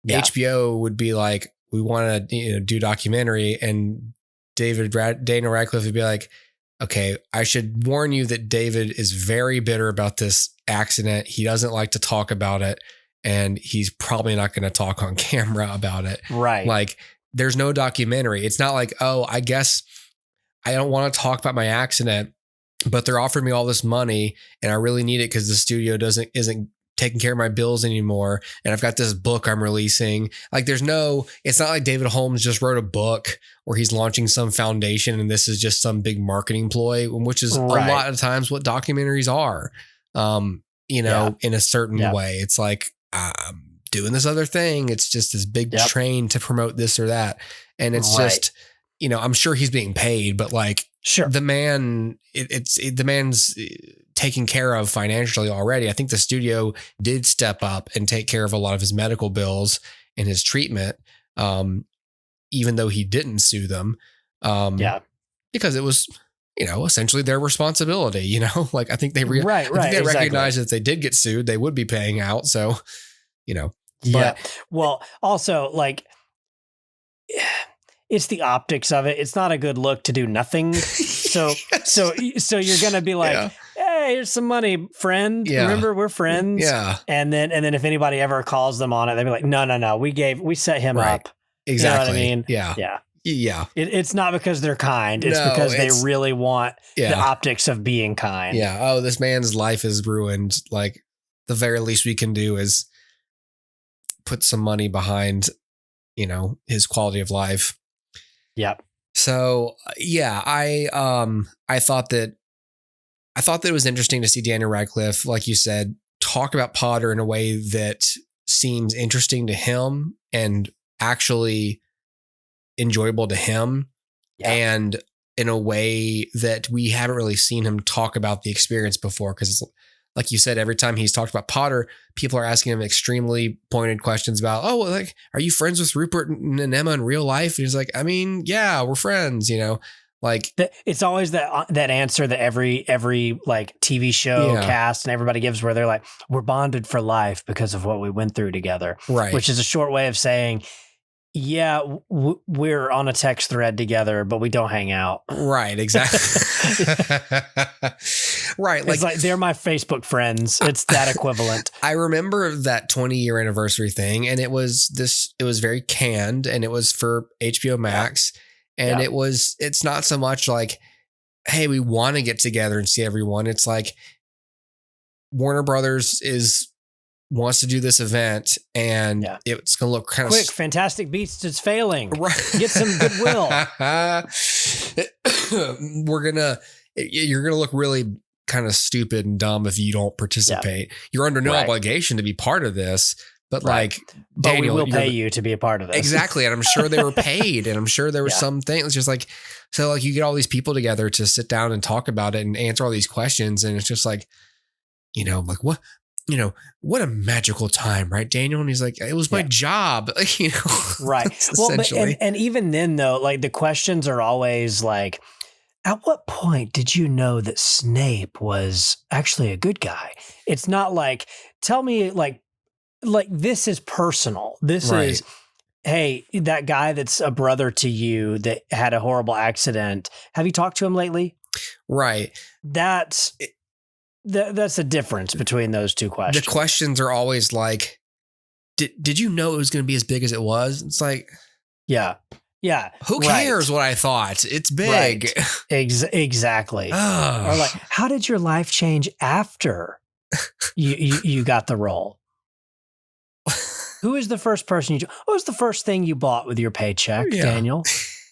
Yeah. HBO would be like, we want to, do documentary, and Daniel Radcliffe would be like, okay, I should warn you that David is very bitter about this accident. He doesn't like to talk about it, and he's probably not going to talk on camera about it. Right. Like there's no documentary. It's not like, oh, I guess I don't want to talk about my accident, but they're offering me all this money and I really need it because the studio isn't taking care of my bills anymore. And I've got this book I'm releasing. Like it's not like David Holmes just wrote a book or he's launching some foundation and this is just some big marketing ploy, which is a lot of times what documentaries are, in a certain way. It's like, I'm doing this other thing. It's just this big train to promote this or that. And it's just, I'm sure he's being paid, but like, sure, the man, the man's taken care of financially already. I think the studio did step up and take care of a lot of his medical bills and his treatment, even though he didn't sue them. Because it was, essentially their responsibility. Like I think they recognized that if they did get sued, they would be paying out. So, But well, also like. It's the optics of it. It's not a good look to do nothing. So you're going to be like, hey, here's some money, friend. Yeah. Remember, we're friends. Yeah. And then if anybody ever calls them on it, they'll be like, no. We set him up. Exactly. You know what I mean? Yeah. Yeah. Yeah. It's not because they're kind. It's because they really want the optics of being kind. Yeah. Oh, this man's life is ruined. Like the very least we can do is put some money behind, his quality of life. Yep. So I thought that it was interesting to see Daniel Radcliffe, like you said, talk about Potter in a way that seems interesting to him and actually enjoyable to him, and in a way that we haven't really seen him talk about the experience before. Because like you said, every time he's talked about Potter, people are asking him extremely pointed questions about, are you friends with Rupert and Emma in real life? And he's like, I mean, yeah, we're friends, like it's always that answer that every like TV show cast and everybody gives, where they're like, we're bonded for life because of what we went through together. Right. Which is a short way of saying, yeah, we're on a text thread together, but we don't hang out. Right. Exactly. Right. It's like they're my Facebook friends. It's that equivalent. I remember that 20-year anniversary thing, and it was very canned, and it was for HBO Max. And it's not so much like, hey, we want to get together and see everyone. It's like Warner Brothers wants to do this event, and it's going to look kind of quick. Fantastic Beasts is failing. Right. Get some goodwill. You're going to look really kind of stupid and dumb if you don't participate. You're under no obligation to be part of this, but like, but Daniel, we will pay you to be a part of this. Exactly. And I'm sure they were paid, and I'm sure there was something. It's just like, so like you get all these people together to sit down and talk about it and answer all these questions. And it's just like, like what a magical time, right, Daniel? And he's like, it was my job, right. Well, and even then though, like the questions are always like, at what point did you know that Snape was actually a good guy? It's not like, tell me like this is personal. This is, hey, that guy that's a brother to you that had a horrible accident. Have you talked to him lately? Right. That's the difference between those two questions. The questions are always like, did you know it was going to be as big as it was? It's like, yeah. Who cares what I thought? It's big. Right. Exactly. Or like, how did your life change after you got the role? Who is the first person what was the first thing you bought with your paycheck, Daniel?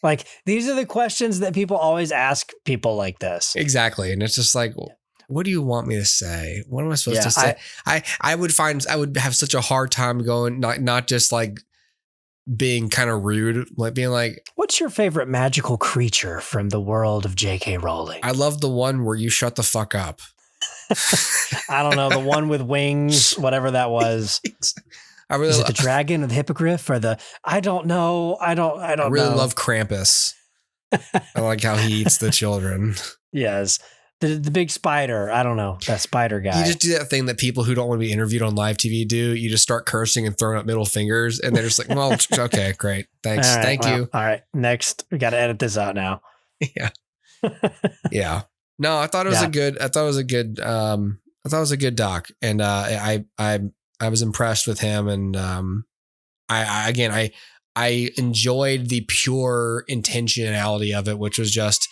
Like, these are the questions that people always ask people like this. Exactly. And it's just like, what do you want me to say? What am I supposed to say? I would have such a hard time going, not just like being kind of rude, like being like, what's your favorite magical creature from the world of J.K. Rowling? I love the one where you shut the fuck up. I don't know, the one with wings, whatever that was. Is it the dragon or the hippogriff or I don't know. I really love Krampus. I like how he eats the children. Yes. The big spider. I don't know. That spider guy. You just do that thing that people who don't want to be interviewed on live TV do. You just start cursing and throwing up middle fingers. And they're just like, well, okay, great. Thanks. Right, Thank you. All right. Next. We got to edit this out now. Yeah. Yeah. No, I thought it was a good doc. And I was impressed with him. And I enjoyed the pure intentionality of it, which was just,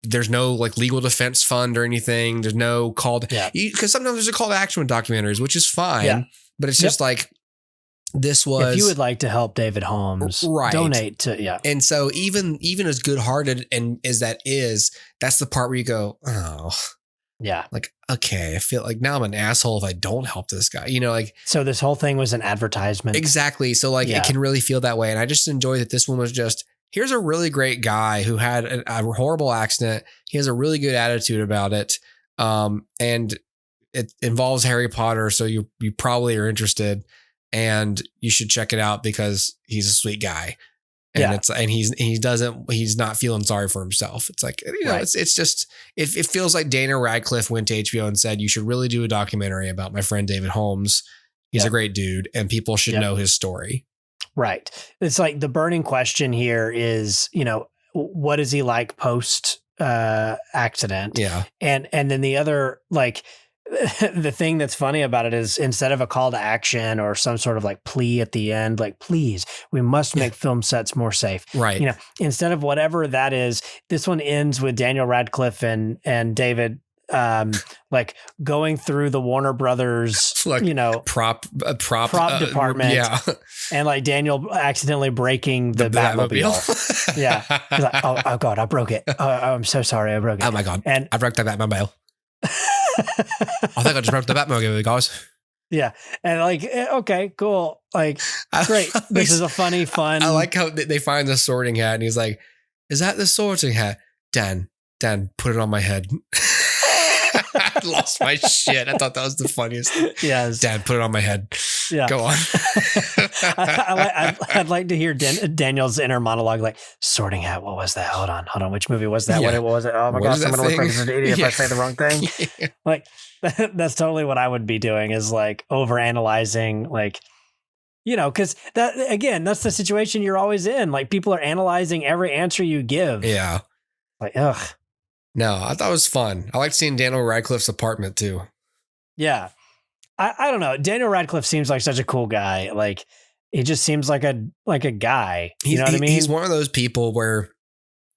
there's no like legal defense fund or anything. There's no call to, because sometimes there's a call to action with documentaries, which is fine, but it's just like, this was, if you would like to help David Holmes, donate to, And so even as good hearted and as that is, that's the part where you go, oh yeah. Like, okay, I feel like now I'm an asshole if I don't help this guy, like, so this whole thing was an advertisement. Exactly. So like, it can really feel that way. And I just enjoy that this one was just, here's a really great guy who had a horrible accident. He has a really good attitude about it. And it involves Harry Potter. So you probably are interested and you should check it out because he's a sweet guy. And he's not feeling sorry for himself. It's like, it's just, it feels like Daniel Radcliffe went to HBO and said, you should really do a documentary about my friend David Holmes. He's a great dude and people should know his story. Right. It's like the burning question here is, what is he like post accident? Yeah. And then the other, like, the thing that's funny about it is instead of a call to action or some sort of like plea at the end, like, please, we must make film sets more safe. Right. Instead of whatever that is, this one ends with Daniel Radcliffe and David like going through the Warner Brothers, like, prop department, and like Daniel accidentally breaking the Batmobile. Yeah, he's like, oh god, I broke it. Oh, I'm so sorry, I broke it. Oh my god, and I broke the Batmobile. I think I just broke the Batmobile, guys. Yeah, and like, okay, cool, like, great. This is a fun. I like how they find the sorting hat, and he's like, "Is that the sorting hat?" Dan, put it on my head. I lost my shit. I thought that was the funniest. Yes. Dad, put it on my head. Yeah. Go on. I'd like to hear Daniel's inner monologue, like, sorting hat. What was that? Hold on. Which movie was that? What was it? Oh my gosh, I'm going to look like an idiot if I say the wrong thing. Like, that's totally what I would be doing, is like overanalyzing, like, because that, again, that's the situation you're always in. Like, people are analyzing every answer you give. Yeah. Like, ugh. No, I thought it was fun. I liked seeing Daniel Radcliffe's apartment too. Yeah. I don't know. Daniel Radcliffe seems like such a cool guy. Like, he just seems like a guy. You know what I mean? He's one of those people where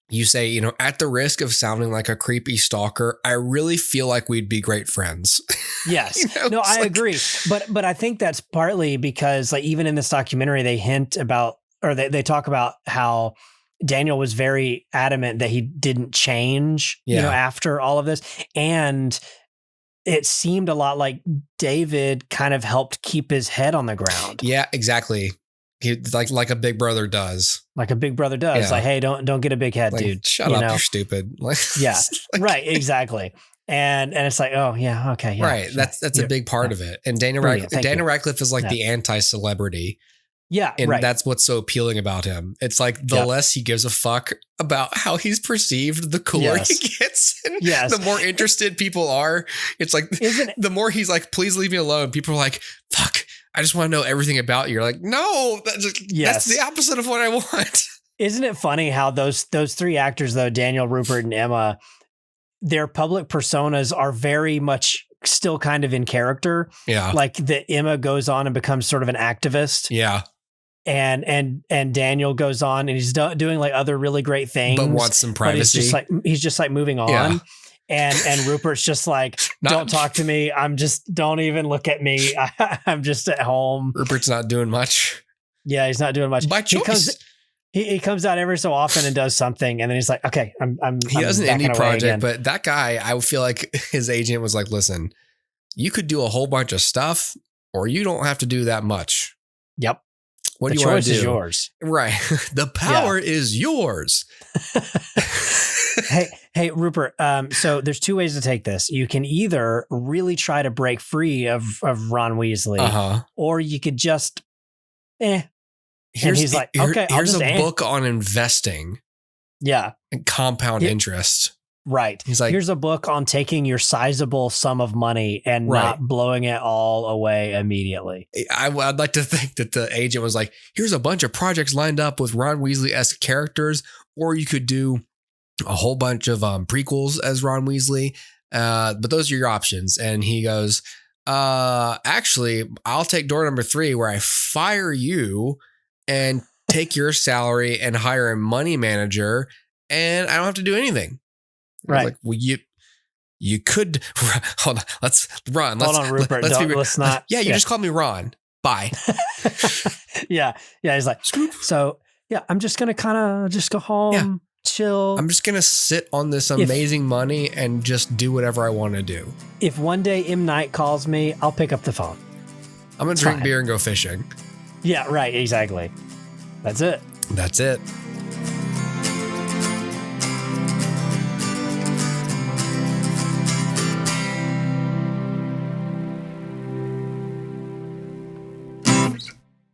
you say, at the risk of sounding like a creepy stalker, I really feel like we'd be great friends. Yes. No, I agree. But I think that's partly because, like, even in this documentary, they hint about, or they talk about how Daniel was very adamant that he didn't change, after all of this. And it seemed a lot like David kind of helped keep his head on the ground. Yeah, exactly. Like a big brother does. Like a big brother does. Yeah. Like, hey, don't get a big head, Like, dude. Shut up, you're stupid. Yeah, right, exactly. And it's like, oh yeah, okay, yeah, right. That's a big part of it. And Daniel Radcliffe is like the anti-celebrity. Yeah, and right. that's what's so appealing about him. It's like the less he gives a fuck about how he's perceived, the cooler he gets. And the more interested people are. It's like the more he's like, please leave me alone. People are like, fuck, I just want to know everything about you. You're like, no, that's the opposite of what I want. Isn't it funny how those three actors, though, Daniel, Rupert, and Emma, their public personas are very much still kind of in character. Yeah. Like the Emma goes on and becomes sort of an activist. Yeah. And Daniel goes on and he's doing like other really great things, but wants some privacy. He's just like moving on. Yeah. And Rupert's just like, don't talk to me. Don't even look at me. I'm just at home. Rupert's not doing much. Yeah, he's not doing much. By choice. He comes out every so often and does something, and then he's like, okay, he does an indie project, but that guy, I feel like his agent was like, listen, you could do a whole bunch of stuff, or you don't have to do that much. Yep. What do you want to do? The choice is yours. Right. The power is yours. Hey, Rupert. So there's two ways to take this. You can either really try to break free of Ron Weasley, or you could just, and he's like, okay, here's a book on investing. Yeah. And compound interest. Right. He's like, here's a book on taking your sizable sum of money and not blowing it all away immediately. I'd like to think that the agent was like, here's a bunch of projects lined up with Ron Weasley-esque characters, or you could do a whole bunch of prequels as Ron Weasley. But those are your options. And he goes, actually, I'll take door number 3, where I fire you and take your salary and hire a money manager, and I don't have to do anything. Right. Like, well, you could hold on. Let's Ron. Hold on, Rupert. Let's not. Yeah, you just called me Ron. Bye. Yeah. He's like, so yeah, I'm just gonna kind of just go home, chill. I'm just gonna sit on this amazing money and just do whatever I want to do. If one day M. Night calls me, I'll pick up the phone. I'm gonna drink beer and go fishing. Yeah. Right. Exactly. That's it. That's it.